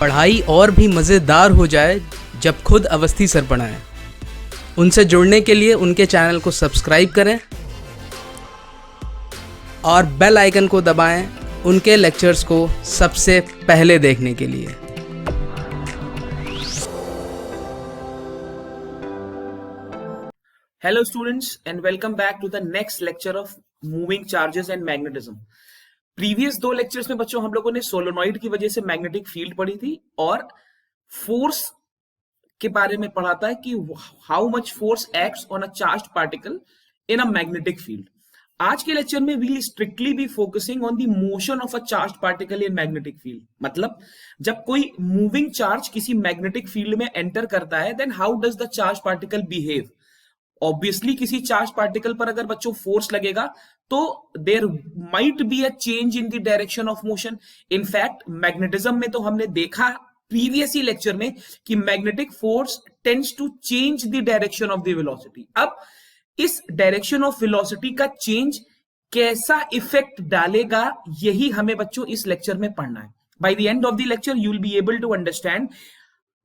पढ़ाई और भी मज़ेदार हो जाए जब खुद अवस्थी सर पढ़ाएं। उनसे जुड़ने के लिए उनके चैनल को सब्सक्राइब करें और बेल आइकन को दबाएं उनके लेक्चर्स को सबसे पहले देखने के लिए। Hello students and welcome back to the next lecture of moving charges and magnetism. Previous दो लेक्चर्स में बच्चों हम लोगों ने सोलोनॉइड की वजह से मैग्नेटिक फील्ड पढ़ी थी और फोर्स के बारे में पढ़ा था कि how much force acts on a charged particle in a magnetic field. आज के लेक्चर में we strictly be focusing on the motion of a charged particle in magnetic field. मतलब जब कोई मूविंग चार्ज किसी मैग्नेटिक फील्ड में enter करता है then how does the charge particle behave. Obviously किसी चार्ज पार्टिकल पर अगर बच्चों फोर्स लगेगा तो there might be a change in the direction of motion. In fact magnetism में तो हमने देखा प्रीवियस ही लेक्चर में कि magnetic force tends to change the direction of the velocity. अब इस डायरेक्शन ऑफ वेलोसिटी का चेंज कैसा इफेक्ट डालेगा यही हमें बच्चों इस लेक्चर में पढ़ना है। By the end of the lecture you will be able to understand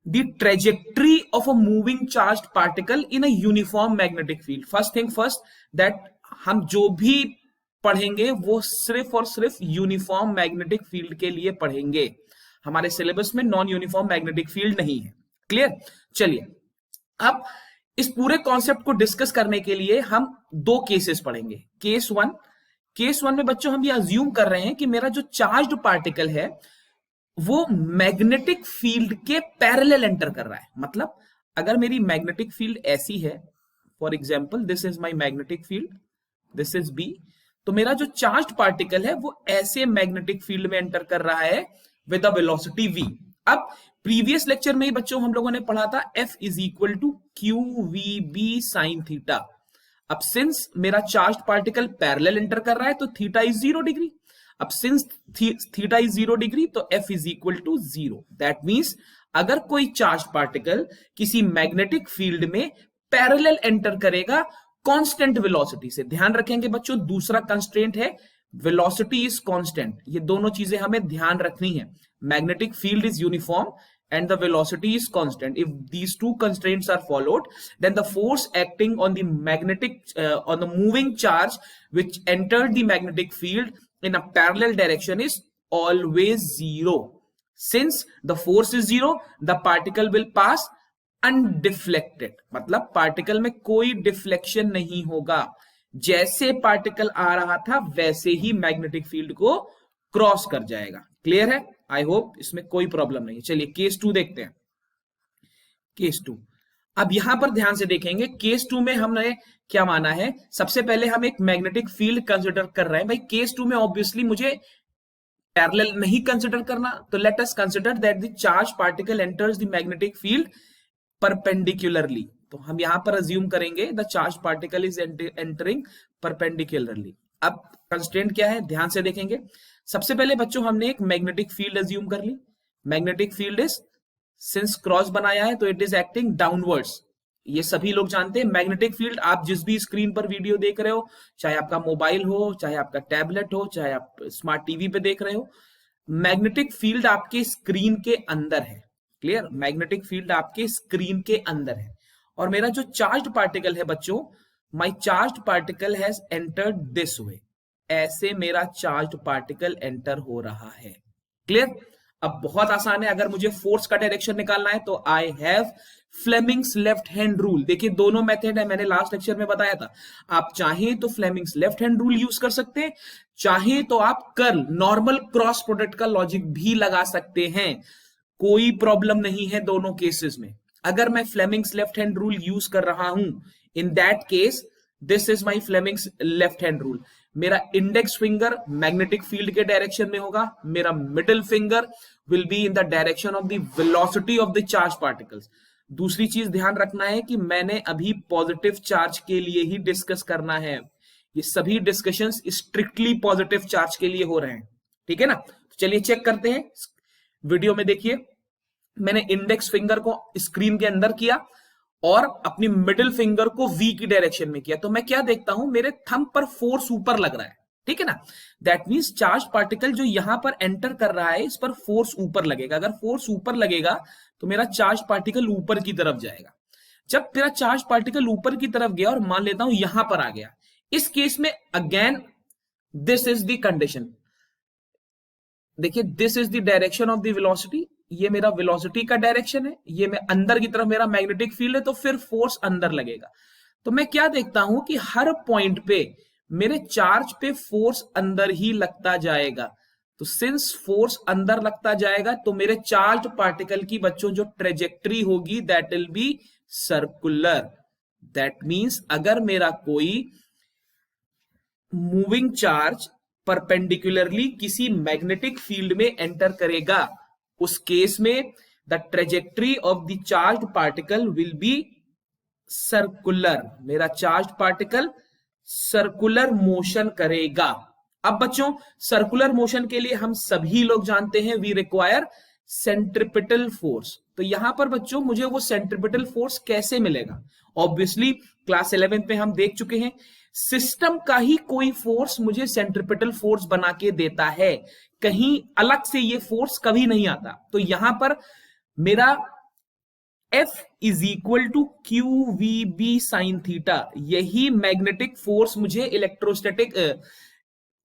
the trajectory of a moving charged particle in a uniform magnetic field. First thing first that हम जो भी पढ़ेंगे वो सिर्फ और सिर्फ यूनिफॉर्म मैग्नेटिक फील्ड के लिए पढ़ेंगे। हमारे सिलेबस में नॉन यूनिफॉर्म मैग्नेटिक फील्ड नहीं है। क्लियर? चलिए अब इस पूरे कॉन्सेप्ट को डिस्कस करने के लिए हम दो केसेस पढ़ेंगे। केस वन में बच्चों हम ये अज्यूम कर रहे हैं कि मेरा जो चार्ज्ड पार्टिकल है वो मैग्नेटिक फील्ड के पैरेलल एंटर कर रहा है। मतलब अगर मेरी मैग्नेटिक फील्ड ऐसी है, for example this is my magnetic field, this is B, तो मेरा जो चार्ज्ड पार्टिकल है वो ऐसे मैग्नेटिक फील्ड में एंटर कर रहा है विद अ वेलोसिटी v। अब प्रीवियस लेक्चर में ही बच्चों हम लोगों ने पढ़ा था F is equal to q v B sine theta. अब सिंस मेरा चार्ज्ड पार्टिकल पैरेलल एंटर कर रहा है तो थीटा इज 0 डिग्री। अब सिंस थीटा इज 0 डिग्री तो F is equal to 0। That means अगर कोई चार्ज पार्टिकल किसी मैग्नेटिक फील्ड में पैरेलल एंटर करेगा कांस्टेंट वेलोसिटी से, ध्यान रखेंगे बच्चों दूसरा कंस्ट्रेंट है वेलोसिटी इज कांस्टेंट। ये दोनों चीजें हमें ध्यान रखनी है। Magnetic field is uniform and the velocity is constant. If these two constraints are followed, then the force acting on the on the moving charge which entered the magnetic field in a parallel direction is always 0. Since the force is 0, the particle will pass undeflected. मतलब particle में कोई deflection नहीं होगा, जैसे particle आ रहा था वैसे ही magnetic field को क्रॉस कर जाएगा। क्लियर है? आई होप इसमें कोई प्रॉब्लम नहीं है। चलिए केस 2 देखते हैं। केस 2 अब यहां पर ध्यान से देखेंगे। केस 2 में हमने क्या माना है, सबसे पहले हम एक मैग्नेटिक फील्ड कंसिडर कर रहे हैं। भाई केस 2 में ऑब्वियसली मुझे पैरेलल नहीं कंसिडर करना, तो let us consider that the charge particle enters the magnetic field perpendicularly. तो हम यहां पर अज्यूम करेंगे the charge particle is entering perpendicularly. अब कंस्ट्रेंट क्या है ध्यान से देखेंगे। सबसे पहले बच्चों हमने एक मैग्नेटिक फील्ड अज्यूम कर ली। Magnetic field is since cross बनाया है तो इट इज एक्टिंग डाउनवर्ड्स। ये सभी लोग जानते हैं। मैग्नेटिक फील्ड आप जिस भी स्क्रीन पर वीडियो देख रहे हो, चाहे आपका मोबाइल हो, चाहे आपका टैबलेट हो, चाहे आप स्मार्ट टीवी पे देख रहे हो, मैग्नेटिक फील्ड आपके स्क्रीन के अंदर है। क्लियर? मैग्नेटिक फील्ड आपके स्क्रीन के अंदर है। और मेरा जो चार्ज्ड पार्टिकल है बच्चों, my charged particle has entered this way. ऐसे मेरा चार्ज्ड पार्टिकल एंटर हो रहा है। क्लियर? अब बहुत आसान है। अगर मुझे फोर्स का डायरेक्शन निकालना है तो I have Fleming's left hand rule. देखिए दोनों मेथड है, मैंने लास्ट लेक्चर में बताया था। आप चाहें तो Fleming's left hand rule use कर सकते हैं, चाहें तो आप कर्ल नॉर्मल क्रॉस प्रोडक्ट का लॉजिक भी लगा सकते हैं। कोई प्रॉब्लम नहीं है दोनों केसेस में। अगर मैं Fleming's left hand rule use कर रहा हूं, in that case this is my Fleming's left hand rule. मेरा इंडेक्स फिंगर मैग्नेटिक फील्ड के डायरेक्शन में होगा, मेरा middle finger will be in the direction of the velocity of the charge particles. दूसरी चीज ध्यान रखना है कि मैंने अभी पॉजिटिव चार्ज के लिए ही डिस्कस करना है। ये सभी डिस्कशंस स्ट्रिक्टली पॉजिटिव चार्ज के लिए हो रहे हैं। ठीक है ना? तो चलिए चेक करते हैं। वीडियो में देखिए मैंने इंडेक्स फिंगर को स्क्रीन के अंदर किया और अपनी मिडिल फिंगर को वी की डायरेक्शन में किया, तो मैं क्या देखता हूं, मेरे थंब पर फोर्स ऊपर लग रहा है। ठीक है ना। दैट मीन्स चार्ज पार्टिकल जो यहां पर एंटर कर रहा है, इस पर फोर्स ऊपर लगेगा। अगर फोर्स ऊपर लगेगा तो मेरा चार्ज पार्टिकल ऊपर की तरफ जाएगा। जब मेरा चार्ज पार्टिकल ऊपर की तरफ गया और मान लेता हूं यहां पर आ गया, इस केस में again this is the condition. देखिए, this is the direction of the velocity, ये मेरा वेलोसिटी का डायरेक्शन है, ये मैं अंदर की तरफ मेरा मैग्नेटिक फील्ड है, तो फिर फोर्स अंदर लगेगा। तो मैं क्या देखता हूं कि हर पॉइंट पे मेरे चार्ज पे फोर्स अंदर ही लगता जाएगा। तो सिंस फोर्स अंदर लगता जाएगा तो मेरे चार्ज पार्टिकल की बच्चों जो ट्रेजेक्टरी होगी that will be circular. That means अगर मेरा कोई मूविंग चार्ज परपेंडिकुलरली किसी मैग्नेटिक फील्ड में एंटर करेगा, उस केस में the trajectory of the charge particle will be circular. मेरा चार्ज पार्टिकल सर्कुलर मोशन करेगा। अब बच्चों, सर्कुलर मोशन के लिए हम सभी लोग जानते हैं वी रिक्वायर सेंट्रिपिटल फोर्स। तो यहां पर बच्चों मुझे वो सेंट्रिपिटल फोर्स कैसे मिलेगा? ऑब्वियसली क्लास 11 पे हम देख चुके हैं, सिस्टम का ही कोई फोर्स मुझे सेंट्रिपिटल फोर्स बना के देता है, कहीं अलग से ये फोर्स कभी नहीं आता। तो यहां पर मेरा F is equal to q v B sine theta, यही मैग्नेटिक फोर्स मुझे इलेक्ट्रोस्टैटिक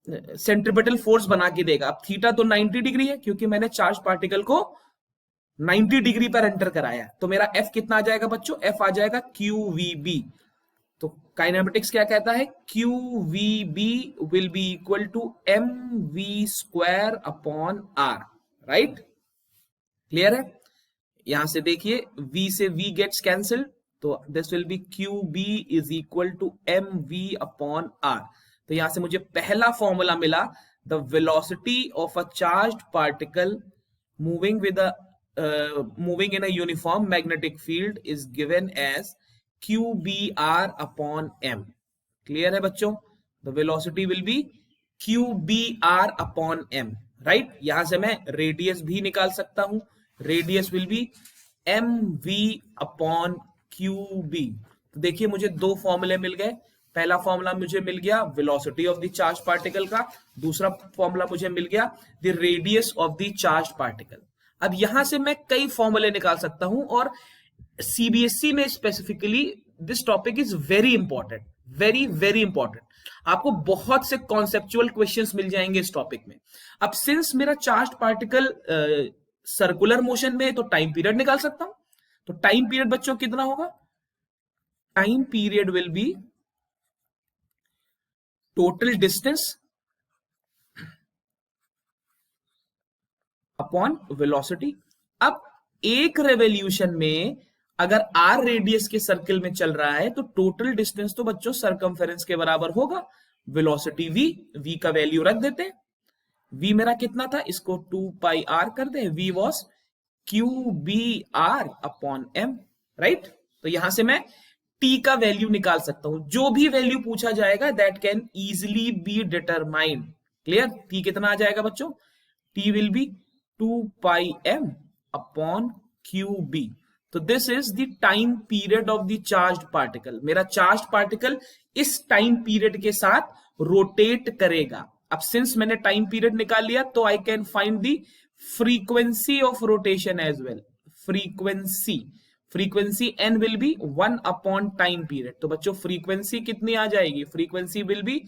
सेंट्रिपिटल फोर्स बना के देगा। अब थीटा तो 90 डिग्री है क्योंकि मैंने चार्ज पार्टिकल को 90 डिग्री पर एंटर कराया, तो मेरा F कितना आ जाएगा बच्चों? F आ जाएगा क्यू वी बी। तो काइनेमेटिक्स क्या कहता है? Q v B will be equal to m v square upon r. Right, clear है? यहां से देखिए, v से v गेट्स कैंसिल्ड, तो this will be q B is equal to m v upon r. तो यहां से मुझे पहला फॉर्मूला मिला, the velocity of a charged particle moving with moving in a uniform magnetic field is given as q B are upon m. Clear है बच्चों? The velocity will be q B are upon m. Right, यहां से मैं radius भी निकाल सकता हूं, radius will be m v upon q B. तो देखिए मुझे दो फॉर्मूले मिल गए। पहला फॉर्मूला मुझे मिल गया velocity of the charge particle का, दूसरा फॉर्मूला मुझे मिल गया the radius of the charge particle. अब यहां से मैं कई फॉर्मूले निकाल सकता हूं, और सीबीएसई में specifically this topic is very important, very very important. आपको बहुत से कॉन्सेप्चुअल क्वेश्चंस मिल जाएंगे इस टॉपिक में। अब सिंस मेरा चार्ज पार्टिकल सर्कुलर मोशन में, तो टाइम पीरियड निकाल सकता हूं। तो टाइम पीरियड बच्चों कितना होगा? Time period will be total distance upon velocity. अब एक रेवोल्यूशन में अगर आर रेडियस के सर्कल में चल रहा है तो टोटल डिस्टेंस तो बच्चों सरकमफेरेंस के बराबर होगा। वेलोसिटी v का वैल्यू रख देते हैं। v मेरा कितना था? इसको 2 पाई आर कर दे। v was q B are upon m. Right, तो यहां से मैं t का वैल्यू निकाल सकता हूं। जो भी वैल्यू पूछा जाएगा that can easily be determined. Clear? t कितना आ जाएगा बच्चों? t will be 2 pi m upon q B. तो this is the time period of the charged particle. मेरा चार्ज पार्टिकल इस टाइम पीरियड के साथ रोटेट करेगा। अब सिंस मैंने टाइम पीरियड निकाल लिया तो I can find the frequency of rotation as well. Frequency n will be 1 upon time period. तो बच्चों फ्रीक्वेंसी कितनी आ जाएगी? Frequency will be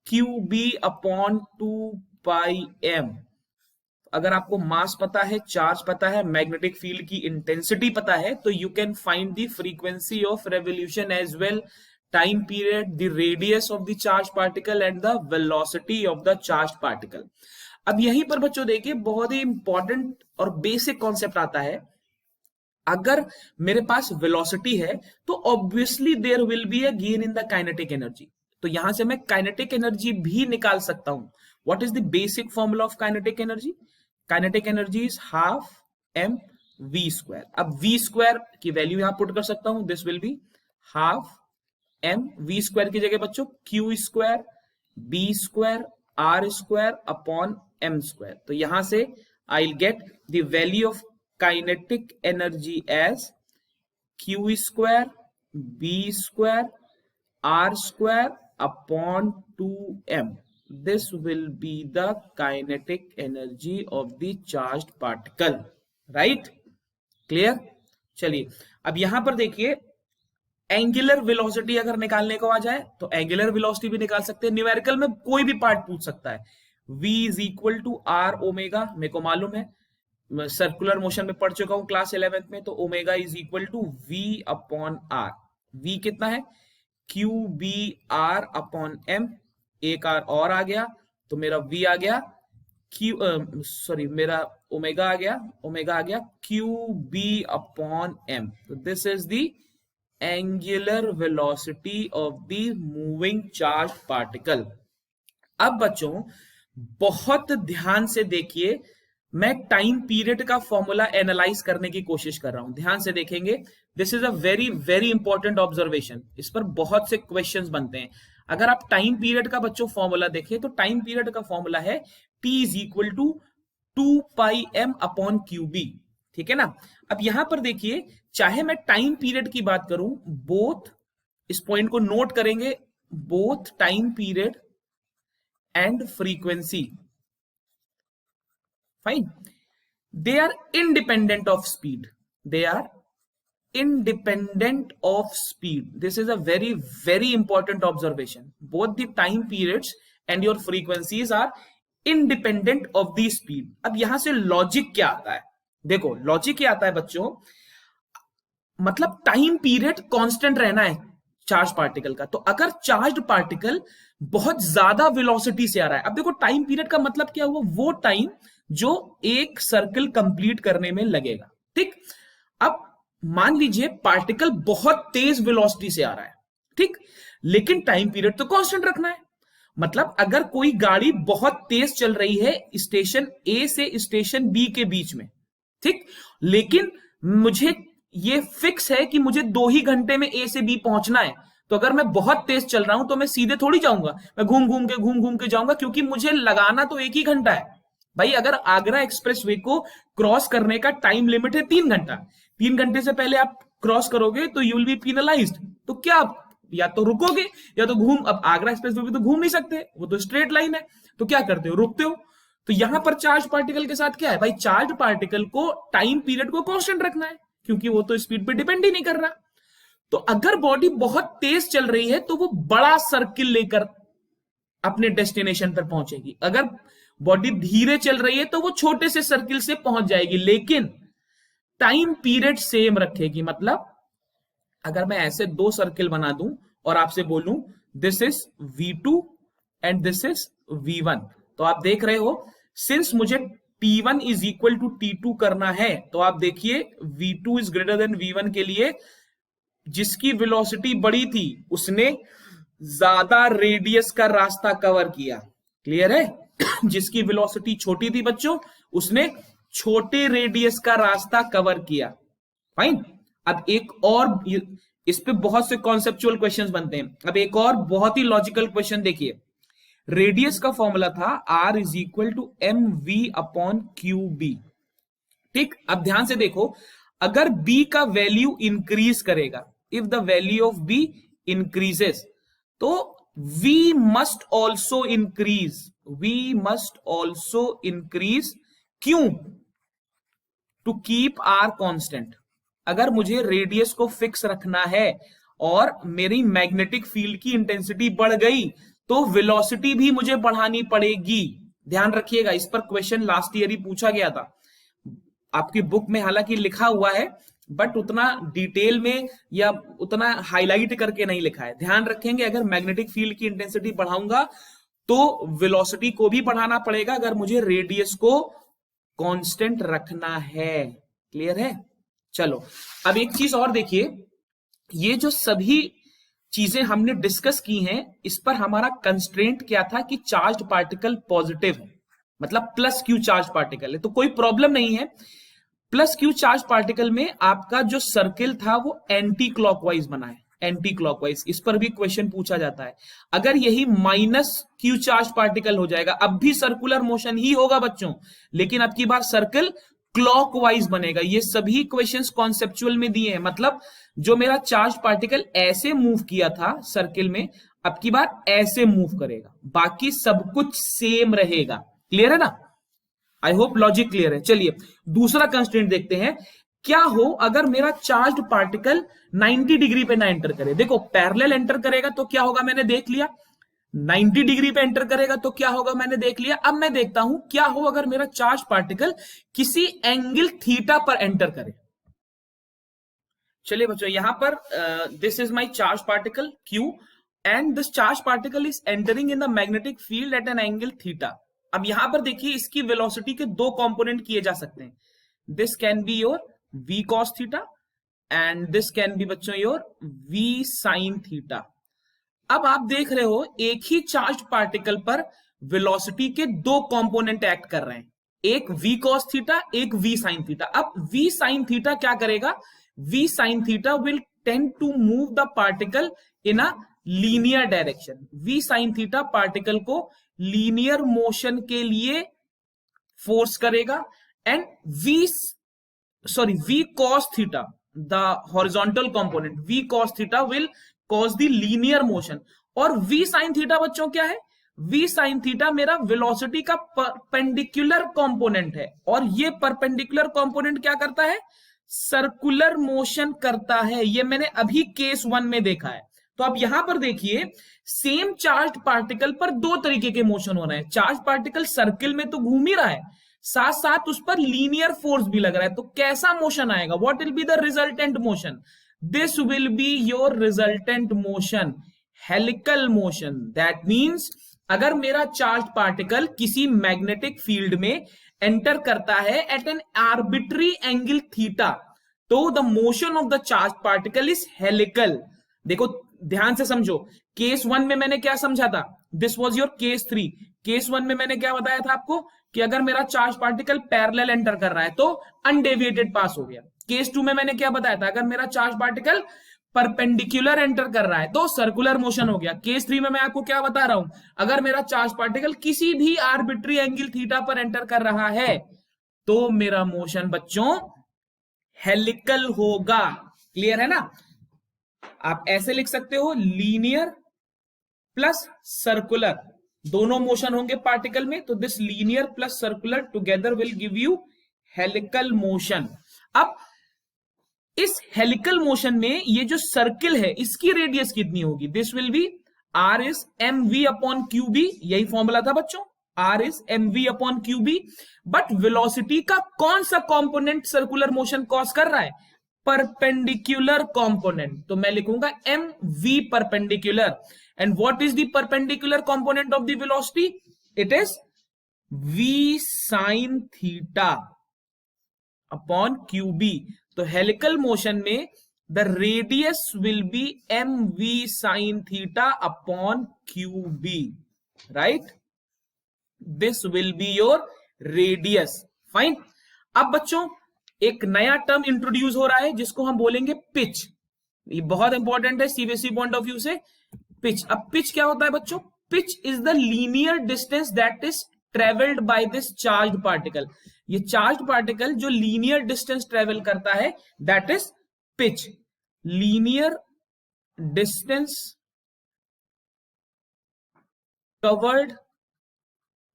q B upon 2 pi m। अगर आपको मास पता है, चार्ज पता है, मैग्नेटिक फील्ड की इंटेंसिटी पता है, तो you can find the frequency of revolution as well, time period, the radius of the charge particle and the velocity of the charge particle. अब यहीं पर बच्चों देखिए बहुत ही इंपॉर्टेंट और बेसिक कॉन्सेप्ट आता है। अगर मेरे पास वेलोसिटी है तो obviously there will be a gain in the kinetic energy. तो यहां से मैं काइनेटिक एनर्जी भी निकाल सकता हूं। What is the basic formula of kinetic energy? Kinetic energy is half m v square. अब वी स्क्वायर की वैल्यू यहां पुट कर सकता हूं, this will be half m v square की जगह बच्चों q square B square R square upon m square. तो यहां से I get the value of kinetic energy as q square B square R square upon 2m। this will be the kinetic energy of the charged particle, right? Clear? चलिए अब यहां पर देखिए, angular velocity अगर निकालने को आ जाए तो एंगुलर वेलोसिटी भी निकाल सकते हैं। न्यूमेरिकल में कोई भी पार्ट पूछ सकता है। v is equal to R omega, मेरे को मालूम है, सर्कुलर मोशन में पढ़ चुका हूं क्लास 11th में, तो omega is equal to v upon R. v कितना है? Q B are upon m, एक आर और आ गया तो मेरा v आ गया मेरा ओमेगा आ गया क्यू बी अपॉन एम। तो this is the angular velocity of the moving charge particle. अब बच्चों बहुत ध्यान से देखिए, मैं टाइम पीरियड का फॉर्मूला एनालाइज करने की कोशिश कर रहा हूं, ध्यान से देखेंगे। This is a very very important observation, इस पर बहुत से क्वेश्चंस बनते हैं। अगर आप टाइम पीरियड का बच्चों फॉर्मूला देखें तो टाइम पीरियड का फॉर्मूला है T is equal to 2 pi m upon q B, ठीक है ना। अब यहां पर देखिए, चाहे मैं टाइम पीरियड की बात करूं, बोथ, इस पॉइंट को नोट करेंगे, both time period and frequency, fine, they are independent of speed, they are independent of speed. This is a very very important observation. Both the time periods and your frequencies are independent of the speed. अब यहां से logic क्या आता है? देखो logic क्या आता है बच्चों, मतलब टाइम पीरियड कांस्टेंट रहना है चार्ज पार्टिकल का। तो अगर चार्ज पार्टिकल बहुत ज्यादा वेलोसिटी से आ रहा है, अब देखो टाइम पीरियड का मतलब क्या हुआ, वो टाइम जो एक सर्कल कंप्लीट करने में लगेगा, ठीक। अब मान लीजिए पार्टिकल बहुत तेज वेलोसिटी से आ रहा है, ठीक, लेकिन टाइम पीरियड तो कांस्टेंट रखना है। मतलब अगर कोई गाड़ी बहुत तेज चल रही है स्टेशन ए से स्टेशन बी के बीच में, ठीक, लेकिन मुझे ये फिक्स है कि मुझे 2 ही घंटे में ए से बी पहुंचना है, तो अगर मैं बहुत तेज चल रहा हूं तो मैं सीधे थोड़ी जाऊंगा, मैं घूम घूम के जाऊंगा, क्योंकि मुझे लगाना तो 1 ही घंटा है भाई। अगर आगरा एक्सप्रेसवे को क्रॉस करने का टाइम लिमिट है 3 घंटा, 3 घंटे से पहले आप क्रॉस करोगे तो यू विल बी पेनलाइज्ड। तो क्या आप या तो रुकोगे या तो घूम, अब आगरा एक्सप्रेसवे पे तो घूम नहीं सकते, वो तो स्ट्रेट लाइन है, तो क्या करते हो, रुकते हो। तो यहां पर चार्ज पार्टिकल के साथ क्या है भाई, चार्ज पार्टिकल को टाइम पीरियड को कांस्टेंट रखना है, क्योंकि वो तो स्पीड पे डिपेंड ही नहीं कर रहा। तो अगर बॉडी बहुत तेज चल रही है तो वो बड़ा सर्किल लेकर अपने डेस्टिनेशन पर पहुंचेगी, अगर बॉडी धीरे चल रही है तो वो छोटे से सर्किल से पहुंच जाएगी, लेकिन टाइम पीरियड सेम रखेगी। मतलब अगर मैं ऐसे 2 सर्किल बना दूं और आपसे बोलूं this is V2 and this is V1, तो आप देख रहे हो, सिंस मुझे T1 is equal to T2 करना है, तो आप देखिए V2 is greater than V1 के लिए जिसकी वेलोसिटी बड़ी थी उसने ज्यादा रेडियस का रास्ता कवर किया, क्लियर है। जिसकी वेलोसिटी छोटी थी बच्चों, उसने छोटे रेडियस का रास्ता कवर किया, फाइन। अब एक और, इस पे बहुत से कॉन्सेप्चुअल क्वेश्चंस बनते हैं। अब एक और बहुत ही लॉजिकल क्वेश्चन देखिए, रेडियस का फॉर्मूला था R is equal to m v upon q B, ठीक। अब ध्यान से देखो, अगर B का वैल्यू इंक्रीज करेगा, if the value of B increases, तो V must also increase, we must also increase, क्यों? To keep R constant. अगर मुझे रेडियस को फिक्स रखना है और मेरी मैग्नेटिक फील्ड की इंटेंसिटी बढ़ गई तो वेलोसिटी भी मुझे बढ़ानी पड़ेगी। ध्यान रखिएगा, इस पर क्वेश्चन लास्ट ईयर ही पूछा गया था, आपकी बुक में हालांकि लिखा हुआ है बट उतना डिटेल में या उतना हाईलाइट करके नहीं लिखा है। ध्यान रखेंगे, अगर मैग्नेटिक फील्ड की इंटेंसिटी बढ़ाऊंगा तो वेलोसिटी को भी बढ़ाना पड़ेगा, अगर मुझे रेडियस को कांस्टेंट रखना है, क्लियर है। चलो अब एक चीज और देखिए, ये जो सभी चीजें हमने डिस्कस की हैं, इस पर हमारा कंस्ट्रेंट क्या था कि चार्ज पार्टिकल पॉजिटिव है, मतलब प्लस क्यू चार्ज पार्टिकल है, तो कोई प्रॉब्लम नहीं है। प्लस क्यू चार्ज पार्टिकल में आपका जो सर्किल था वो एंटी क्लॉकवाइज बना है, एंटी क्लॉकवाइज, इस पर भी क्वेश्चन पूछा जाता है। अगर यही माइनस क्यू चार्ज पार्टिकल हो जाएगा, अब भी सर्कुलर मोशन ही होगा बच्चों, लेकिन अब की बार सर्कल क्लॉकवाइज बनेगा। ये सभी क्वेश्चंस कॉन्सेप्चुअल में दिए हैं, मतलब जो मेरा चार्ज पार्टिकल ऐसे मूव किया था सर्किल में, अब की बार ऐसे मूव करेगा, बाकी सब कुछ सेम रहेगा। क्लियर है ना? आई होप लॉजिक क्लियर है। चलिए दूसरा कंस्ट्रेंट देखते हैं, क्या हो अगर मेरा चार्ज्ड पार्टिकल 90 डिग्री पे ना एंटर करे। देखो पैरेलल एंटर करेगा तो क्या होगा मैंने देख लिया, 90 डिग्री पे एंटर करेगा तो क्या होगा मैंने देख लिया। अब मैं देखता हूं क्या हो अगर मेरा चार्ज पार्टिकल किसी एंगल थीटा पर एंटर करे। चलिए बच्चों यहां पर this is my charge particle Q and this charge particle is entering in the magnetic field at an angle theta. अब यहां पर देखिए इसकी वेलोसिटी के दो कंपोनेंट किए जा सकते हैं, this can be your v cos theta and this can be बच्चों योर v sin थीटा। अब आप देख रहे हो एक ही चार्ज पार्टिकल पर वेलोसिटी के दो कंपोनेंट एक्ट कर रहे हैं, एक v cos थीटा एक v sin थीटा। अब v sin थीटा क्या करेगा, v sin theta will tend to move the particle in a linear direction. v sin theta particle को लीनियर मोशन के लिए फोर्स करेगा and v cos theta the horizontal component v cos theta will cause the linear motion. और v sin theta बच्चों क्या है, v sin theta मेरा velocity का परपेंडिकुलर कंपोनेंट है और ये परपेंडिकुलर कंपोनेंट क्या करता है, सर्कुलर मोशन करता है। ये मैंने अभी केस 1 में देखा है। तो अब यहां पर देखिए सेम चार्ज पार्टिकल पर दो तरीके के मोशन हो रहे हैं। चार्ज पार्टिकल सर्किल में तो घूम ही रहा है, साथ साथ उस पर लीनियर फोर्स भी लग रहा है। तो कैसा मोशन आएगा, what will be the resultant motion, this will be your resultant motion, helical motion. That means अगर मेरा चार्ज पार्टिकल किसी मैग्नेटिक फील्ड में एंटर करता है at an arbitrary angle theta, तो the motion of the charge particle is helical. देखो ध्यान से समझो, केस 1 में मैंने क्या समझा था, this was your case 3। Case 1 में मैंने क्या बताया था आपको कि अगर मेरा चार्ज पार्टिकल पैरेलल एंटर कर रहा है तो अनडेविएटेड पास हो गया। केस 2 में मैंने क्या बताया था, अगर मेरा चार्ज पार्टिकल परपेंडिकुलर एंटर कर रहा है तो सर्कुलर मोशन हो गया। केस 3 में मैं आपको क्या बता रहा हूं, अगर मेरा चार्ज पार्टिकल किसी भी आर्बिट्री एंगल थीटा पर एंटर कर रहा है तो मेरा मोशन बच्चों हेलिकल होगा। क्लियर है ना? आप ऐसे लिख सकते हो, लीनियर प्लस सर्कुलर दोनों मोशन होंगे पार्टिकल में, तो this linear plus circular together will give you helical motion. अब इस हेलिकल मोशन में ये जो सर्किल है इसकी रेडियस कितनी होगी, this will B r is mv upon qb, यही फॉर्मूला था बच्चों, r is mv upon qb। But velocity का कौन सा कंपोनेंट सर्कुलर मोशन कॉज कर रहा है, परपेंडिकुलर कंपोनेंट, तो मैं लिखूंगा mv perpendicular. And what is the perpendicular component of the velocity, it is v sin theta upon qb। तो हेलिकल मोशन में the radius will B mv sin theta upon qb, right? This will be your radius. Fine. अब बच्चों एक नया term introduce हो रहा है जिसको हम बोलेंगे पिच। ये बहुत इंपॉर्टेंट है सीबीएसई पॉइंट ऑफ व्यू से, पिच। अब पिच क्या होता है बच्चों, pitch is the linear distance that is travelled by this charged particle. ये चार्ज्ड पार्टिकल जो लीनियर डिस्टेंस ट्रेवल करता है that is pitch. Linear distance covered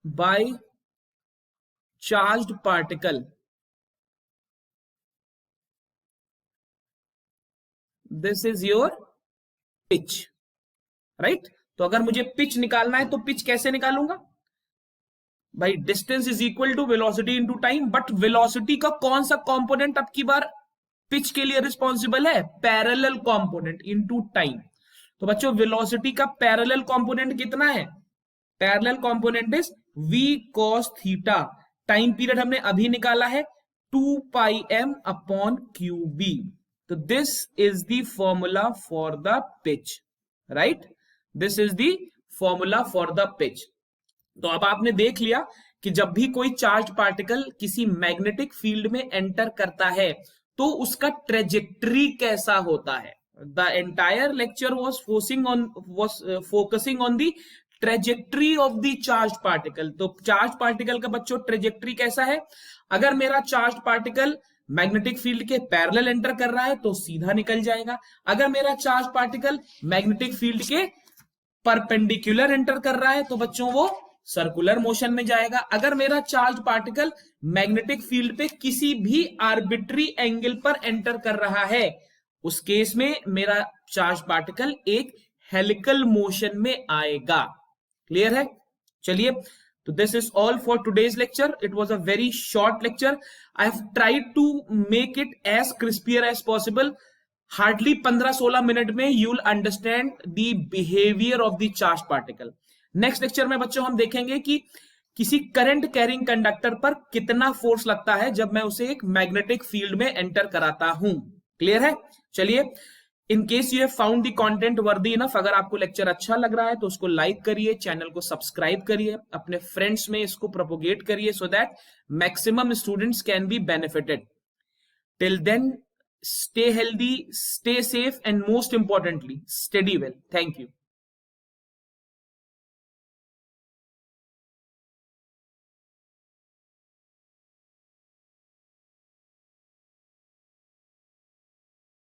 by charged particle, this is your pitch, right? तो अगर मुझे pitch निकालना है तो पिच कैसे निकालूंगा भाई, distance is equal to velocity into time. But velocity का कौन सा कंपोनेंट अब की बार पिच के लिए रिस्पॉन्सिबल है, पैरेलल कंपोनेंट इनटू टाइम। तो बच्चों वेलोसिटी का पैरेलल कंपोनेंट कितना है, parallel component is v cos theta. Time period हमने अभी निकाला है 2 pi m अपॉन qb। तो this is the formula for the pitch, right? This is the formula for the pitch. तो अब आपने देख लिया कि जब भी कोई चार्ज पार्टिकल किसी मैग्नेटिक फील्ड में एंटर करता है तो उसका ट्रेजेक्टरी कैसा होता है। The entire lecture was focusing on the trajectory of the charge particle. तो चार्ज पार्टिकल का बच्चों ट्रेजेक्टरी कैसा है, अगर मेरा चार्ज पार्टिकल मैग्नेटिक फील्ड के पैरेलल एंटर कर रहा है तो सीधा निकल जाएगा। अगर मेरा चार्ज पार्टिकल मैग्नेटिक फील्ड के परपेंडिकुलर एंटर कर रहा है तो बच्चों वो सर्कुलर मोशन में जाएगा। अगर मेरा चार्ज पार्टिकल मैग्नेटिक फील्ड पे किसी भी आर्बिट्री एंगल पर एंटर कर रहा है, उस केस में मेरा चार्ज पार्टिकल एक हेलिकल मोशन में आएगा। क्लियर है? चलिए, तो this is all for today's lecture. It was a very short lecture. I have tried to make it as crispier as possible. Hardly 15-16 minute में you will understand the behaviour of the charge particle. Next lecture में बच्चों हम देखेंगे कि किसी current carrying conductor पर कितना force लगता है जब मैं उसे एक मैग्नेटिक फील्ड में एंटर कराता हूं। क्लियर है? चलिए, in case you have found the content worthy enough, अगर आपको लेक्चर अच्छा लग रहा है तो उसको लाइक करिए, चैनल को सब्सक्राइब करिए, अपने फ्रेंड्स में इसको प्रोपोगेट करिए so that maximum students can be benefited. Till then, stay healthy, stay safe, and most importantly, study well. Thank you.